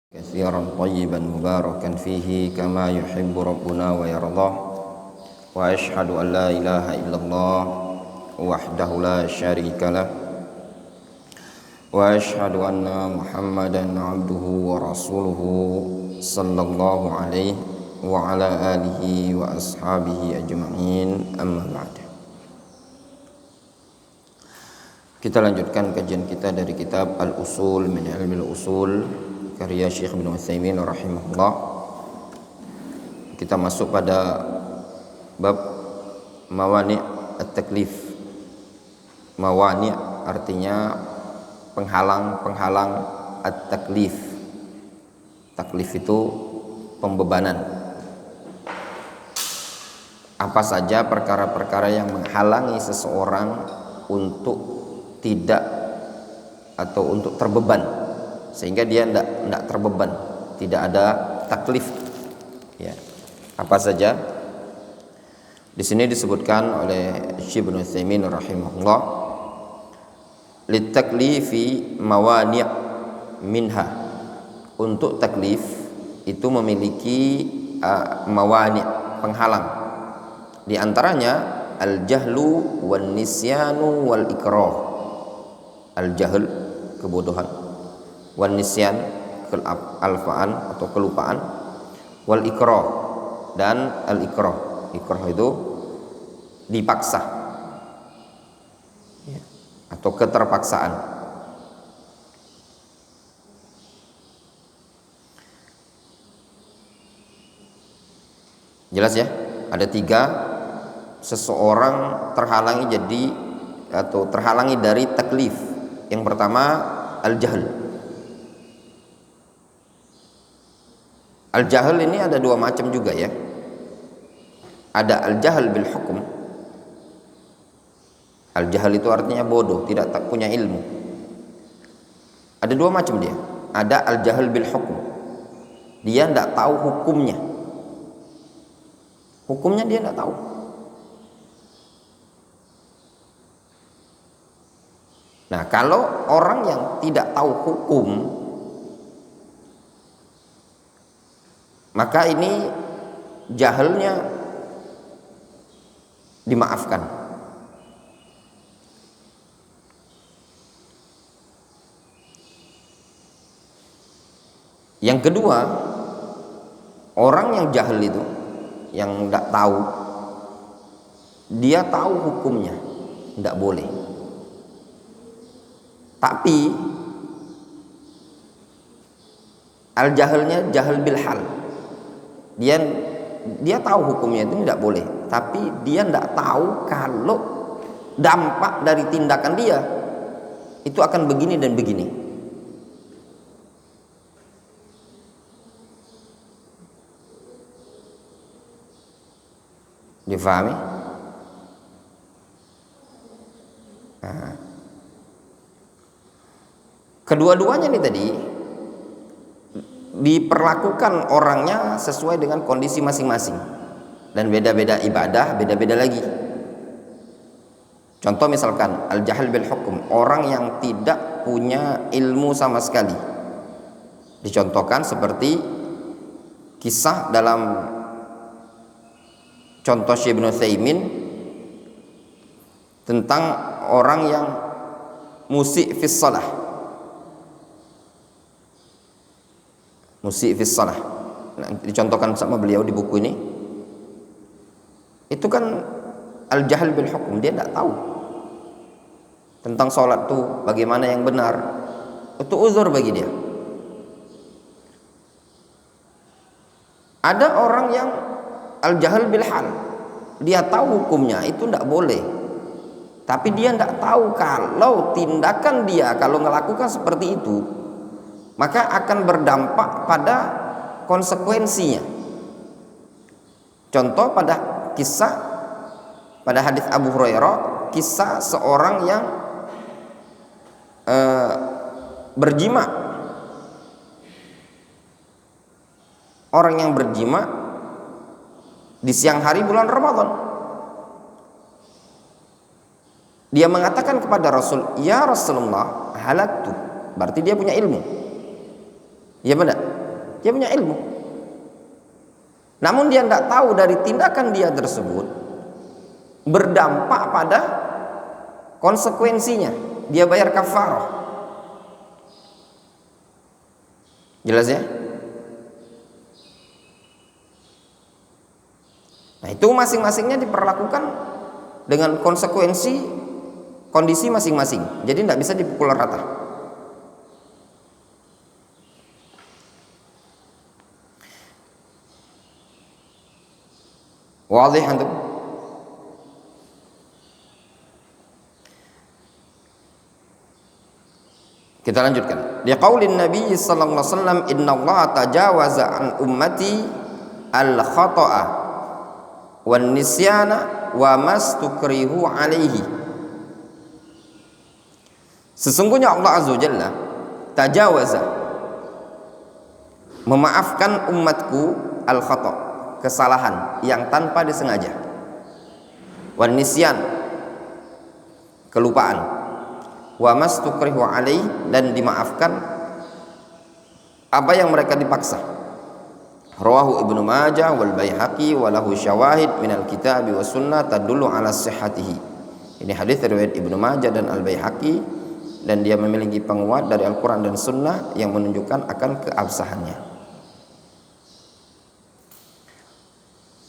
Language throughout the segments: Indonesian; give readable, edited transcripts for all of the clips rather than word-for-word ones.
كثيرا طيبا مباركا فيه كما يحب ربنا ويرضاه وأشهد أن لا إله إلا الله وحده لا شريك له وأشهد أن محمدا عبده ورسوله صلى الله عليه وعلى آله وأصحابه أجمعين أما بعد. Kita lanjutkan kajian kita dari kitab Al-Usul min Ilmi Al-Usul karya Syekh Ibnu Utsaimin rahimahullah. Kita masuk pada bab mawani' at-taklif. Mawani' artinya penghalang-penghalang at-taklif. Taklif itu pembebanan. Apa saja perkara-perkara yang menghalangi seseorang untuk tidak atau untuk terbeban, sehingga dia tidak terbeban, tidak ada taklif. Ya, apa saja? Di sini disebutkan oleh Syekh Ibnu Utsaimin rahimahullah, litaklifi mawani' minha. Untuk taklif itu memiliki mawani', penghalang. Di antaranya al-jahlu wan nisyanu wal ikrah. Al-jahl, kebodohan, wan nisyan, kealfaan atau kelupaan, wal ikrah, dan al ikrah. Ikrah itu dipaksa ya, atau keterpaksaan. Jelas ya? Ada tiga. Seseorang terhalangi atau terhalangi dari taklif. Yang pertama al-jahl. Al-jahl ini ada dua macam juga ya. Ada al-jahl bil hukum. Al-jahl itu artinya bodoh, tidak punya ilmu. Ada dua macam dia. Ada al-jahl bil hukum. Dia tidak tahu hukumnya. Hukumnya dia tidak tahu. Nah, kalau orang yang tidak tahu hukum, maka ini jahalnya dimaafkan. Yang kedua, orang yang jahil itu, yang tidak tahu, dia tahu hukumnya, tidak boleh. Tapi al-jahalnya jahal bil hal. Dia tahu hukumnya itu tidak boleh, tapi dia tidak tahu kalau dampak dari tindakan dia itu akan begini dan begini. Difahami? Nah. Kedua-duanya nih tadi diperlakukan orangnya sesuai dengan kondisi masing-masing, dan beda-beda ibadah, beda-beda lagi. Contoh misalkan al-jahl bil hukum, orang yang tidak punya ilmu sama sekali. Dicontohkan seperti kisah dalam contoh Syekh Ibnu Utsaimin tentang orang yang musyi fis shalah. Musyi fis shalah. Nah, dicontohkan sama beliau di buku ini. Itu kan al-jahl bil hukum, dia tidak tahu tentang sholat itu bagaimana yang benar. Itu uzur bagi dia. Ada orang yang al-jahl bil hal, dia tahu hukumnya itu tidak boleh, tapi dia tidak tahu kalau tindakan dia kalau melakukan seperti itu maka akan berdampak pada konsekuensinya. Contoh pada kisah, pada hadis Abu Hurairah, kisah seorang yang berjima. Orang yang berjima di siang hari bulan Ramadan. Dia mengatakan kepada Rasul, "Ya Rasulullah, halaktu." Berarti dia punya ilmu. Ya benar. Dia punya ilmu. Namun dia tidak tahu dari tindakan dia tersebut berdampak pada konsekuensinya. Dia bayar kafarah. Jelas ya? Nah, itu masing-masingnya diperlakukan dengan konsekuensi kondisi masing-masing. Jadi tidak bisa dipukul rata. Wadih antum? Kita lanjutkan. Di qaulin Nabi sallallahu alaihi wasallam, "Innallaha tajawaza an ummati al-khata'a wan nisyana wa mastukrihu alaihi." Sesungguhnya Allah Azza wa Jalla tajawaza, memaafkan umatku al-khata', kesalahan yang tanpa disengaja, wan nisyan, kelupaan, wa mastukrihu alaihi, dan dimaafkan apa yang mereka dipaksa. Rawahu Ibnu Majah wal Baihaqi wa lahu syawahid minal kitabi was sunnah tadullu ala sihhatihi. Ini hadis riwayat Ibnu Majah dan Al Baihaqi, dan dia memiliki penguat dari Al-Quran dan Sunnah yang menunjukkan akan keabsahannya.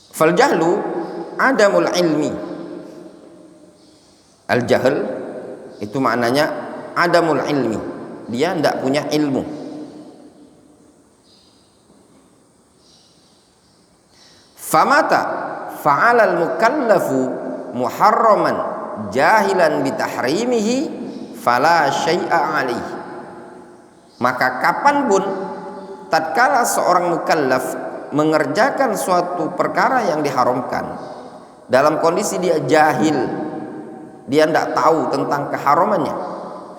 Fal jahlu adamul ilmi. Al jahl itu maknanya adamul ilmi, dia tidak punya ilmu. Famata fa'alal mukallafu muharraman jahilan bitahrimihi fala syai'a alaihi. Maka kapanpun tatkala seorang mukallaf mengerjakan suatu perkara yang diharamkan dalam kondisi dia jahil, dia tidak tahu tentang keharamannya,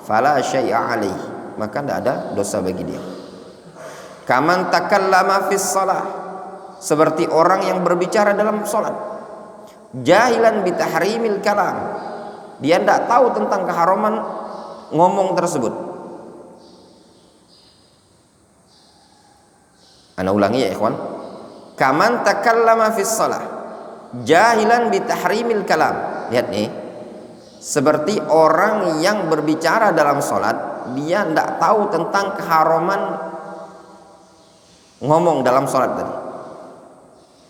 fala syai'a alaihi, maka tidak ada dosa bagi dia. Kaman takallama fis shalah, seperti orang yang berbicara dalam salat, jahilan bitahrimil kalam, dia tidak tahu tentang keharaman ngomong tersebut. Ana ulangi ya ikhwan. Kaman takallama fis shalah jahilan bitahrimil kalam. Lihat nih, seperti orang yang berbicara dalam salat, dia tidak tahu tentang keharaman ngomong dalam salat tadi.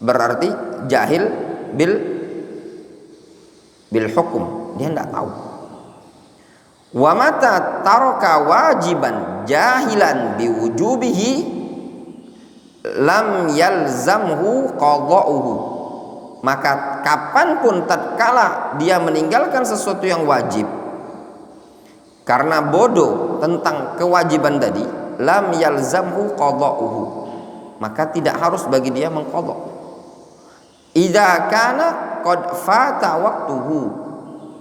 Berarti jahil bil hukum, dia tidak tahu. Wa mata taraka wajiban jahilan biwujubihi lam yalzamhu qada'uhu. Maka kapanpun tatkala dia meninggalkan sesuatu yang wajib karena bodoh tentang kewajiban tadi, lam yalzamhu qada'uhu, maka tidak harus bagi dia mengqadha. Idza kana qad fata waqtuhu,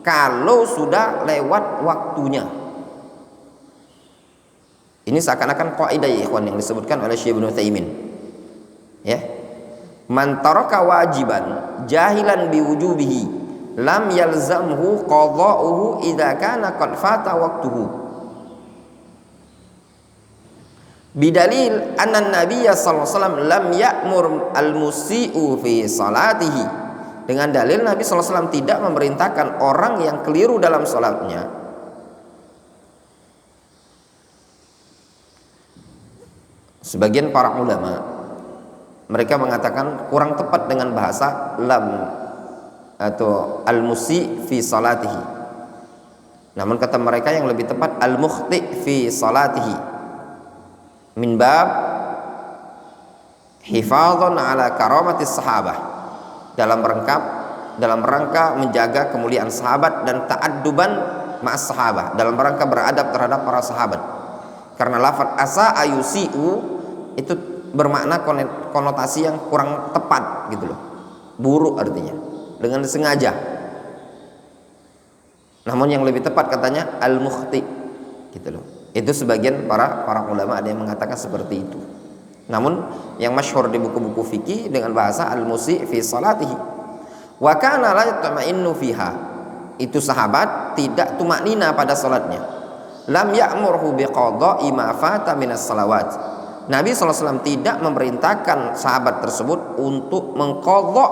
kalau sudah lewat waktunya. Ini seakan-akan kaidah ya ikhwan yang disebutkan oleh Syekh Ibnu Utsaimin. Ya. Man taraka wajiban jahilan biwujubihi lam yalzamhu qada'uhu idza kana qad fata waqtuhu. Bidalil anna Nabiy sallallahu alaihi wasallam lam ya'mur al-musii'u fi salatihi. Dengan dalil Nabi sallallahu alaihi wasallam tidak memerintahkan orang yang keliru dalam salatnya. Sebagian para ulama mereka mengatakan kurang tepat dengan bahasa lam atau al-musi fi salatihi. Namun kata mereka yang lebih tepat al-mukhti fi salatihi, min bab hifadhan ala karamatis sahabah, dalam rangka menjaga kemuliaan sahabat dan ta'adduban ma'as sahabah, dalam rangka beradab terhadap para sahabat. Karena lafaz asa ayusiu itu bermakna konotasi yang kurang tepat gitu loh, buruk artinya, dengan sengaja. Namun yang lebih tepat katanya al-mukhti gitu loh. Itu sebagian para ulama ada yang mengatakan seperti itu. Namun yang masyhur di buku-buku fikih dengan bahasa al-musi fi salatihi. Wa kana la yatma'innu fiha, itu sahabat tidak tumaknina pada salatnya. Lam ya'murhu biqada'i ma fata minas salawat, Nabi SAW tidak memerintahkan sahabat tersebut untuk mengqadha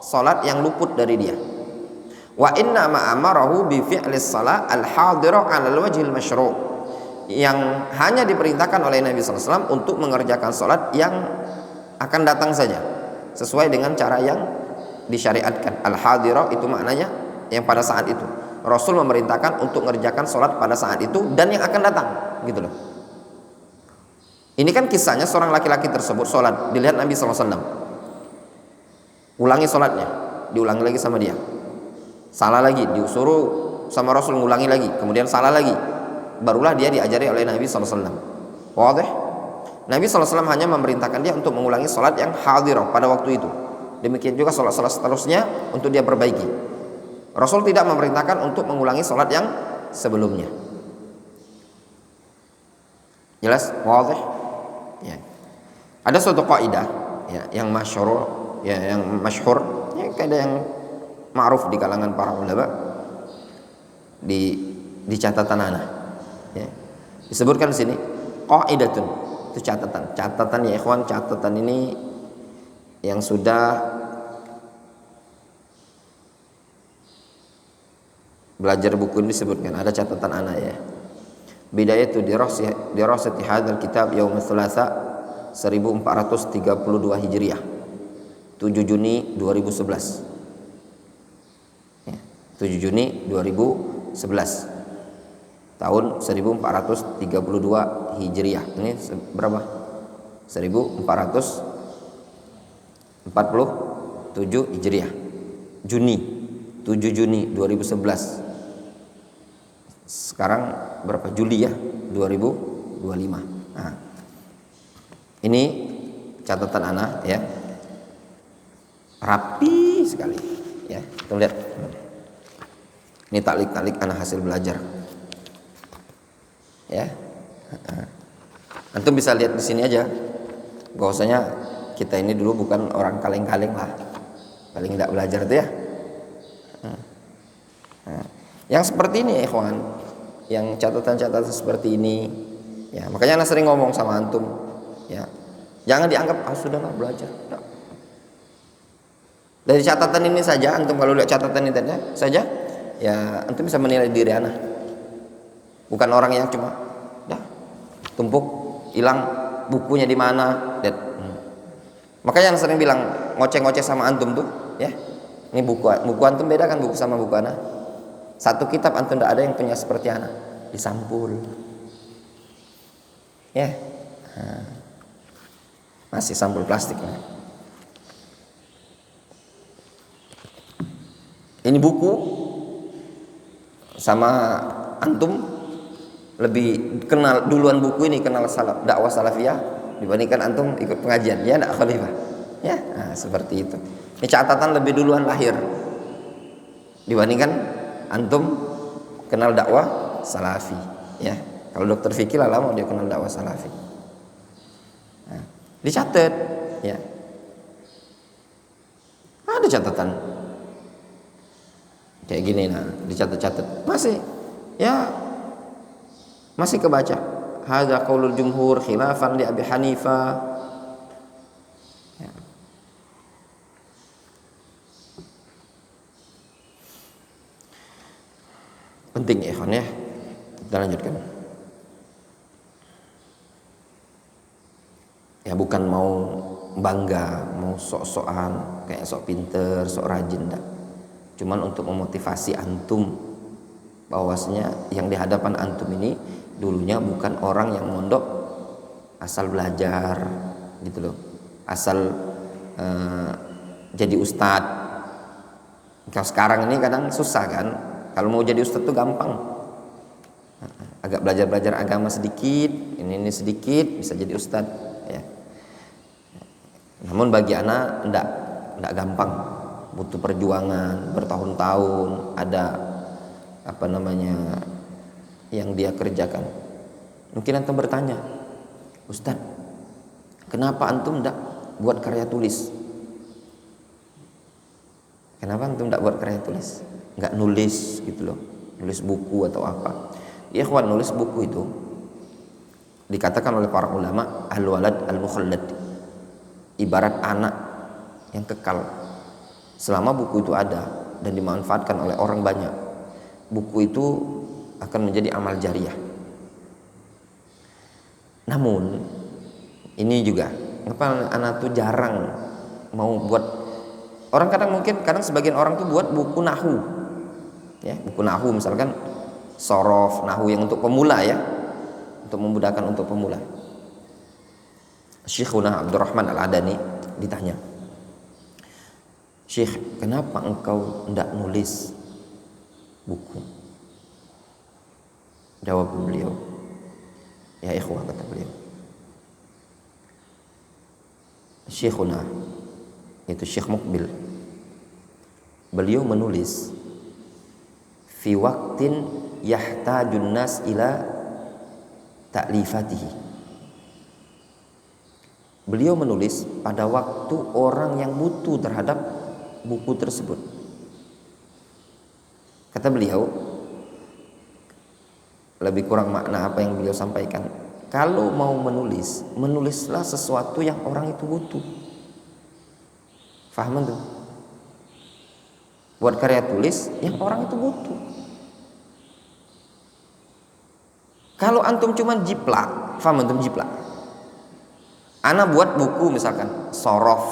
salat yang luput dari dia. Wa inna ma amarahu bi fi'lis salat al-hadirah 'ala al-wajh al-masyru'. Yang hanya diperintahkan oleh Nabi SAW untuk mengerjakan salat yang akan datang saja, sesuai dengan cara yang disyariatkan. Al-hadirah itu maknanya yang pada saat itu. Rasul memerintahkan untuk mengerjakan salat pada saat itu dan yang akan datang, gitu loh. Ini kan kisahnya seorang laki-laki tersebut sholat, dilihat Nabi SAW, ulangi sholatnya, diulangi lagi sama dia, salah lagi, disuruh sama Rasul ngulangi lagi, kemudian salah lagi, barulah dia diajari oleh Nabi SAW. Wadih? Nabi SAW hanya memerintahkan dia untuk mengulangi sholat yang hadirah pada waktu itu. Demikian juga sholat-sholat seterusnya untuk dia perbaiki. Rasul tidak memerintahkan untuk mengulangi sholat yang sebelumnya. Jelas? Wadih? Ya. Ada suatu kaidah ya, yang masyhur ya, kaidah yang ma'ruf di kalangan para ulama di catatan ana ya. Disebutkan di sini qaidatun, itu catatan ya ikhwan, catatan ini yang sudah belajar buku ini disebutkan, ada catatan ana ya. Bidayatu dirasati hadzal kitab yaum Tsulatsa 1432 Hijriah 7 Juni 2011 ya, 7 Juni 2011 tahun 1432 Hijriah. Ini berapa? 1447 Hijriah, Juni, 7 Juni 2011. Sekarang berapa? Juli ya, 2025. Nah, ini catatan ana ya, rapi sekali ya. Kita lihat. Ini taklik ana hasil belajar. Ya. Antum bisa lihat di sini aja. Bahwasanya kita ini dulu bukan orang kaleng-kaleng lah. Paling tidak belajar itu ya. Yang seperti ini ya ikhwan, yang catatan-catatan seperti ini ya, makanya ana sering ngomong sama antum ya, jangan dianggap sudahlah belajar. Nah, dari catatan ini saja antum, kalau lihat catatan ini saja ya, antum bisa menilai diri ana. Bukan orang yang cuma tumpuk hilang bukunya di mana. Makanya ana sering bilang ngoceh-ngoceh sama antum tuh ya, ini buku antum beda kan buku sama buku ana. Satu kitab antum tidak ada yang punya seperti anak, disampul ya. Masih sampul plastik. Ini buku sama antum lebih kenal duluan buku ini, kenal dakwah salafiyah dibandingkan antum ikut pengajian ya, enggak khalifah ya. Seperti itu. Ini catatan lebih duluan lahir dibandingkan antum kenal dakwah salafi ya. Kalau dokter fikih lah lama dia kenal dakwah salafi. Nah, dicatat ya, ada catatan kayak gini, nah dicatat masih ya, masih kebaca. Hadza qaulul jumhur khilafan li Abi Hanifah ya. Penting ya ikhwan ya. Kita lanjutkan ya, bukan mau bangga, mau sok-sokan kayak sok pinter, sok rajin, enggak. Cuman untuk memotivasi antum bahwasanya yang di hadapan antum ini dulunya bukan orang yang mondok asal belajar gitu loh, asal jadi ustadz. Kalau sekarang ini kadang susah kan, kalau mau jadi ustadz tuh gampang, agak belajar agama sedikit, ini sedikit bisa jadi ustadz ya. Namun bagi anak enggak gampang, butuh perjuangan bertahun-tahun, ada yang dia kerjakan. Mungkin antum bertanya, Ustadz, kenapa antum enggak buat karya tulis? Kenapa antum enggak buat karya tulis? Enggak nulis gitu loh, nulis buku atau apa? Ya ikhwan, nulis buku itu Dikatakan oleh para ulama al-walad al-mukhallad, ibarat anak yang kekal. Selama buku itu ada dan dimanfaatkan oleh orang banyak, buku itu akan menjadi amal jariah. Namun ini juga kenapa anak tuh jarang mau buat, orang kadang sebagian orang tuh buat buku nahu, ya, buku nahu misalkan sorof nahu yang untuk pemula, ya, untuk memudahkan untuk pemula. Syekhuna Abdurrahman Al-Adani ditanya, "Syekh, kenapa engkau tidak nulis buku?" Jawab beliau, "Ya ikhwah," kata beliau, Syekhuna, itu Syekh Muqbil, beliau menulis fi waqtin yahtajun nas ila ta'lifatihi. Beliau menulis pada waktu orang yang butuh terhadap buku tersebut. Kata beliau, lebih kurang makna apa yang beliau sampaikan, kalau mau menulis, menulislah sesuatu yang orang itu butuh. Faham tuh? Buat karya tulis yang orang itu butuh. Kalau antum cuma jiplak, faham antum jiplak? Ana buat buku misalkan sorof,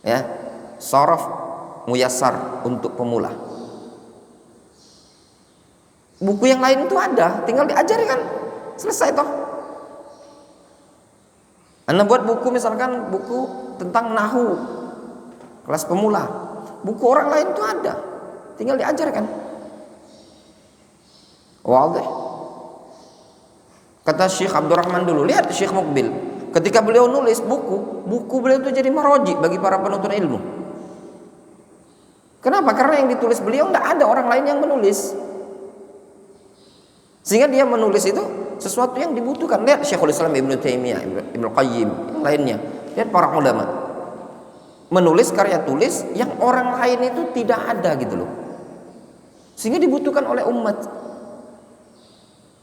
ya, sorof muyassar untuk pemula. Buku yang lain itu ada, tinggal diajari kan, selesai toh. Ana buat buku misalkan buku tentang nahu kelas pemula, buku orang lain itu ada, tinggal diajarkan. Wadih. Kata Syekh Abdurrahman dulu, lihat Syekh Muqbil, ketika beliau nulis buku beliau itu jadi maroji bagi para penuntut ilmu. Kenapa? Karena yang ditulis beliau tidak ada orang lain yang menulis, sehingga dia menulis itu sesuatu yang dibutuhkan. Lihat Syekhul Islam Ibnu Taimiyah, Ibnu Qayyim, yang lainnya. Lihat para ulama menulis karya tulis yang orang lain itu tidak ada gitu loh, sehingga dibutuhkan oleh umat.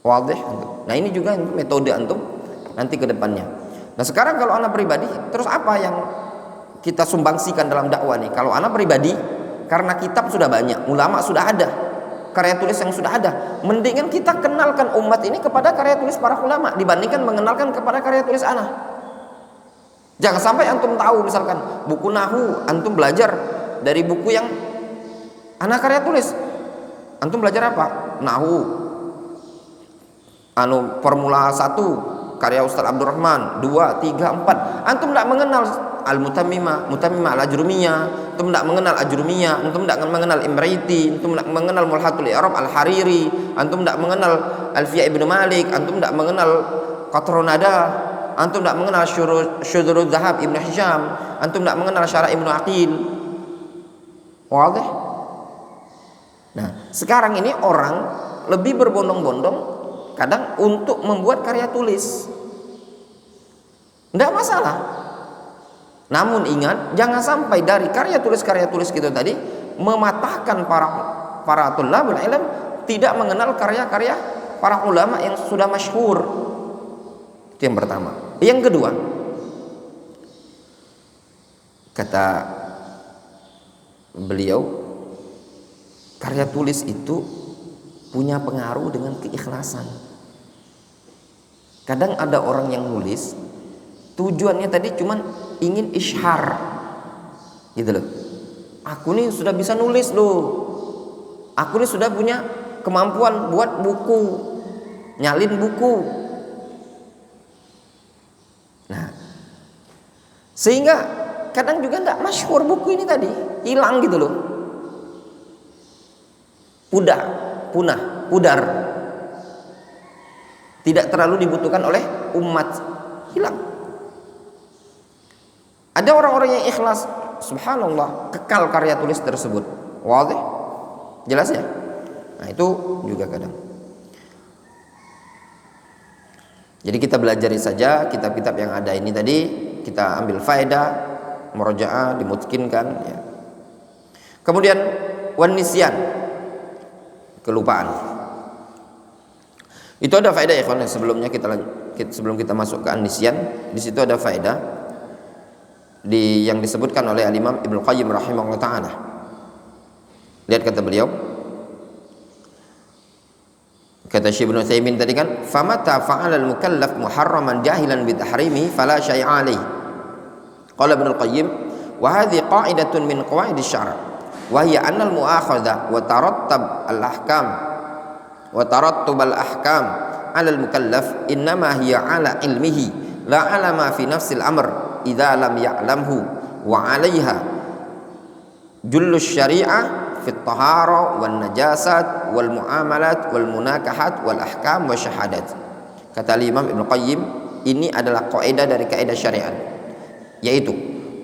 Wadih. Nah ini juga metode antum nanti ke depannya. Nah sekarang kalau anak pribadi, terus apa yang kita sumbangsikan dalam dakwah nih? Kalau anak pribadi, karena kitab sudah banyak, ulama sudah ada, karya tulis yang sudah ada, mendingan kita kenalkan umat ini kepada karya tulis para ulama dibandingkan mengenalkan kepada karya tulis anak. Jangan sampai antum tahu misalkan buku nahu, antum belajar dari buku yang anak karya tulis. Antum belajar apa? Nahu formula 1 karya Ustaz Abdurrahman, 2, 3, 4. Antum tidak mengenal Al-Mutammimah, Al-Ajrumiyah, antum tidak mengenal Ajrumiyah, antum tidak mengenal Imraiti, antum tidak mengenal Mulhatul I'rab Al-Hariri, antum tidak mengenal Alfiyah Ibnu Malik, antum tidak mengenal Qatrun Nada, antum tidak mengenal Syudurul Zahab Ibnu Hisham, antum tidak mengenal Syarah Ibnu Aqil. Wadih? Nah, sekarang ini orang lebih berbondong-bondong kadang untuk membuat karya tulis. Tidak masalah. Namun ingat, jangan sampai dari karya tulis kita tadi mematahkan para thulabul ilm tidak mengenal karya-karya para ulama yang sudah masyhur. Itu yang pertama. Yang kedua, kata beliau, karya tulis itu punya pengaruh dengan keikhlasan. Kadang ada orang yang nulis tujuannya tadi cuman ingin isyhar gitu loh. Aku nih sudah bisa nulis loh, aku nih sudah punya kemampuan buat buku, nyalin buku. Nah, sehingga kadang juga tidak masyhur buku ini tadi, hilang gitu loh, pudar, tidak terlalu dibutuhkan oleh umat, hilang. Ada orang-orang yang ikhlas, subhanallah, kekal karya tulis tersebut. Wadih? Jelas ya? Nah itu juga kadang. Jadi kita belajari saja kitab-kitab yang ada ini tadi, kita ambil faedah, murojaah, dimungkinkan ya. Kemudian wan nisyan, kelupaan. Itu ada faedah ya kawan. Sebelum kita masuk ke An-Nisyan, di situ ada faedah yang disebutkan oleh Al-Imam Ibnu Qayyim rahimahullah taala. Lihat kata beliau, kata Syekh Ibnu Utsaimin tadi kan, famata fa'ala al-mukallaf muharraman jahilan bi tahrimi fala syai'a alayh. Qala Ibnu Qayyim wa hadhihi qa'idatun min qawaid asy-syara' wa hiya anna al-mu'akhadha wa tarattab al-ahkam wa tarattub al-ahkam 'ala al-mukallaf innama hiya 'ala ilmihi la 'ala ma fi nafsi al-amr idza lam ya'lamhu wa 'alayha jullu asy-syari'ah fi at-tahara wan najasat wal muamalat wal munakahat wal ahkam wa syahadat. Kata Imam Ibnu Qayyim, ini adalah kaidah dari kaidah syariat, yaitu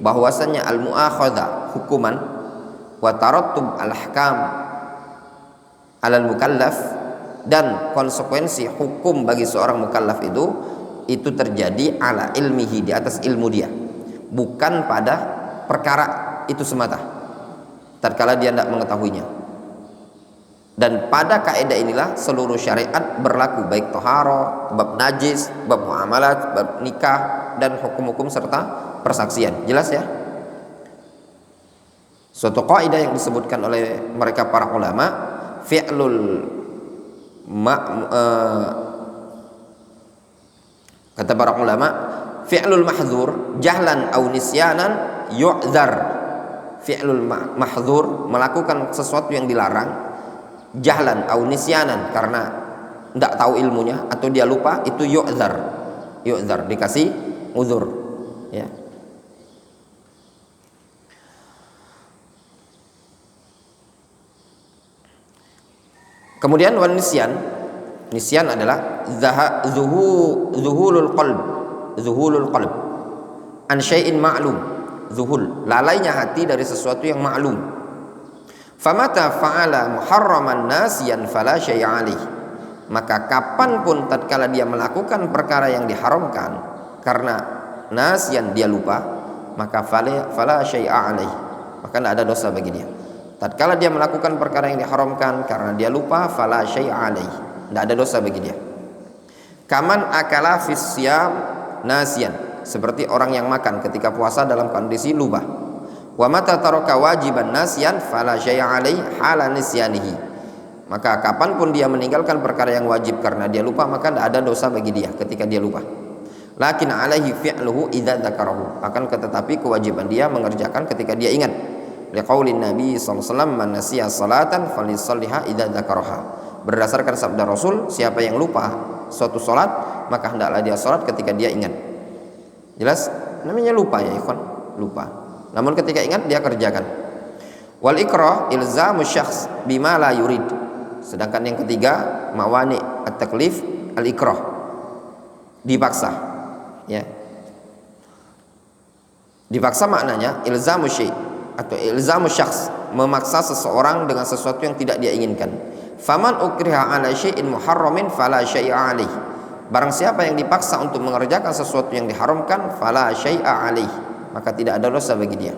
bahwasanya al-mu'akhadha hukuman wa tarattub al-ahkam alal mukallaf dan konsekuensi hukum bagi seorang mukallaf itu terjadi ala ilmihi, di atas ilmu dia, bukan pada perkara itu semata tatkala dia tidak mengetahuinya. Dan pada kaidah inilah seluruh syariat berlaku, baik toharo, bab najis, bab muamalat, bab nikah, dan hukum-hukum serta persaksian. Jelas ya? Suatu kaidah yang disebutkan oleh mereka para ulama, kata para ulama, fi'lul mahdzur jahlan aw nisyanan yu'dzar. Fi'lul mahdzur, melakukan sesuatu yang dilarang, jahlan au nisyanan, karena tidak tahu ilmunya atau dia lupa, itu yu'dzar, dikasih uzur ya. Kemudian wan nisyan adalah zuhulul qalb an syai'in ma'lum. Zuhul, lalainya hati dari sesuatu yang maklum. Famata fa'ala muharraman nasiyan fala syai'a alaih. Maka kapanpun tatkala dia melakukan perkara yang diharamkan karena nasiyan, dia lupa, maka fala syai'a alaih, maka tidak ada dosa bagi dia. Tatkala dia melakukan perkara yang diharamkan karena dia lupa, fala syai'a alaih, tidak ada dosa bagi dia. Kaman akala fis siyam nasiyan, seperti orang yang makan ketika puasa dalam kondisi lupa. Wa mata taraka wajiban nasyan fala syai'a alaihi hala nisyanihi. Maka kapanpun dia meninggalkan perkara yang wajib karena dia lupa, maka tidak ada dosa bagi dia ketika dia lupa. Lakin alaihi fi'luhu idza dzakarahu, akan tetapi kewajiban dia mengerjakan ketika dia ingat. Liqaulin Nabi sallallahu alaihi wasallam, man nasiya salatan falyusalliha idza dzakaraha. Berdasarkan sabda Rasul, siapa yang lupa suatu salat, maka hendaklah dia salat ketika dia ingat. Jelas? Namanya lupa ya ikhwan, lupa. Namun ketika ingat dia kerjakan. Wal ikrah ilzamu syakhs bima la yurid. Sedangkan yang ketiga, mawani at-taklif al-ikrah, dipaksa ya. Dipaksa maknanya ilzamu syai' atau ilzamu syakhs, memaksa seseorang dengan sesuatu yang tidak dia inginkan. Faman ukriha ala syai'in muharramin fala syai'a alaihi. Barang siapa yang dipaksa untuk mengerjakan sesuatu yang diharamkan, fala syai'a alaih, maka tidak ada dosa bagi dia.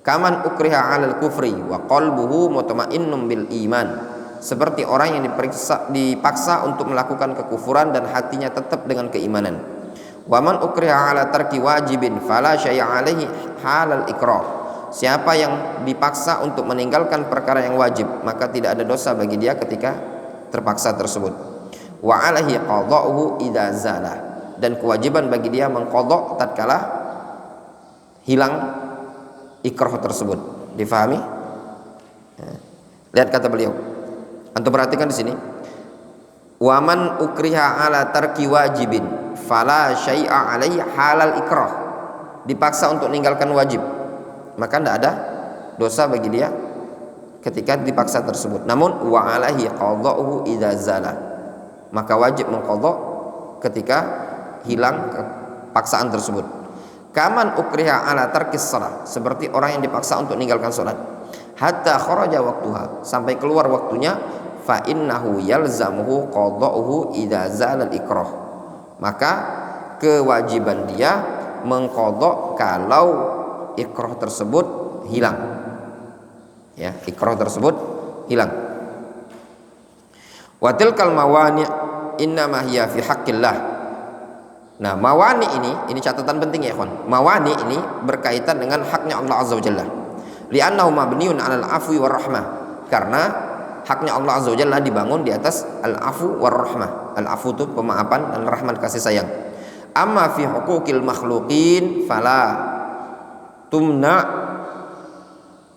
Kaman ukriha 'alal kufri wa qalbuhu mutmainnun bil iman. Seperti orang yang dipaksa untuk melakukan kekufuran dan hatinya tetap dengan keimanan. Wa man ukriha 'ala tarki wajibin fala syai'a alaihi halal ikrah. Siapa yang dipaksa untuk meninggalkan perkara yang wajib, maka tidak ada dosa bagi dia ketika terpaksa tersebut. Wa alaihi qada'uhu idza zala, dan kewajiban bagi dia mengqadha tatkala hilang ikrah tersebut. Difahami? Lihat kata beliau. Antum perhatikan di sini. Wa man ukriha ala tarki wajibin fala syai'a alaihi halal ikrah. Dipaksa untuk meninggalkan wajib, maka tidak ada dosa bagi dia ketika dipaksa tersebut. Namun wa alaihi qada'uhu idza zala, maka wajib mengqadha ketika hilang paksaan tersebut. Kaman ukriha ala tarkis shalah, seperti orang yang dipaksa untuk meninggalkan salat, hatta kharaja waktuha, sampai keluar waktunya, fa innahu yalzamuhu qada'uhu idza zala al-ikrah, maka kewajiban dia mengqadha kalau ikrah tersebut hilang. Ya, ikrah tersebut hilang. Wa tilkal mawani' innama hiya fi haqqillah. Nah, mawani ini catatan penting ya, ikhwan. Mawani ini berkaitan dengan haknya Allah Azza wa Jalla. Li'annahu mabniun 'alal 'afwi war rahmah. Karena haknya Allah Azza wa Jalla dibangun di atas al-'afwu war rahmah. Al-'afwu itu pemaafan dan rahmat kasih sayang. Amma fi huquqil makhluqin fala tumna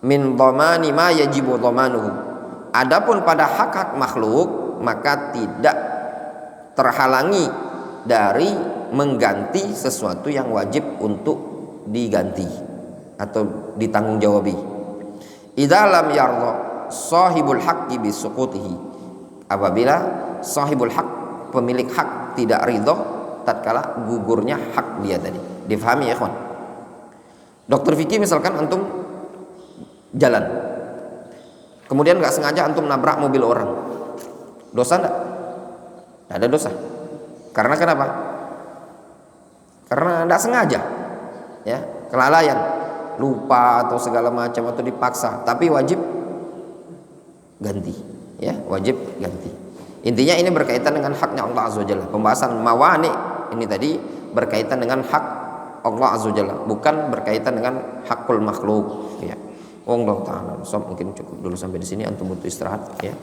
min dhamani ma yajibu dhamanuhu. Adapun pada hak-hak makhluk maka tidak terhalangi dari mengganti sesuatu yang wajib untuk diganti atau ditanggung-jawabi. Idza lam yarda sahibul haqqi bi suqutihi. Apabila sahibul haq, pemilik hak tidak ridho tatkala gugurnya hak dia tadi. Difahami ya, ikhwan? Dokter fikih misalkan antum jalan, kemudian nggak sengaja antum nabrak mobil orang, dosa enggak? Tidak ada dosa. Karena kenapa? Karena tidak sengaja, ya, kelalaian, lupa atau segala macam atau dipaksa, tapi wajib ganti, ya, wajib ganti. Intinya ini berkaitan dengan haknya Allah Azza wa Jalla. Pembahasan mawani ini tadi berkaitan dengan hak Allah Azza wa Jalla, bukan berkaitan dengan hakul makhluk, ya. Allah Ta'ala. So, mungkin cukup dulu sampai di sini, antum butuh istirahat, ya.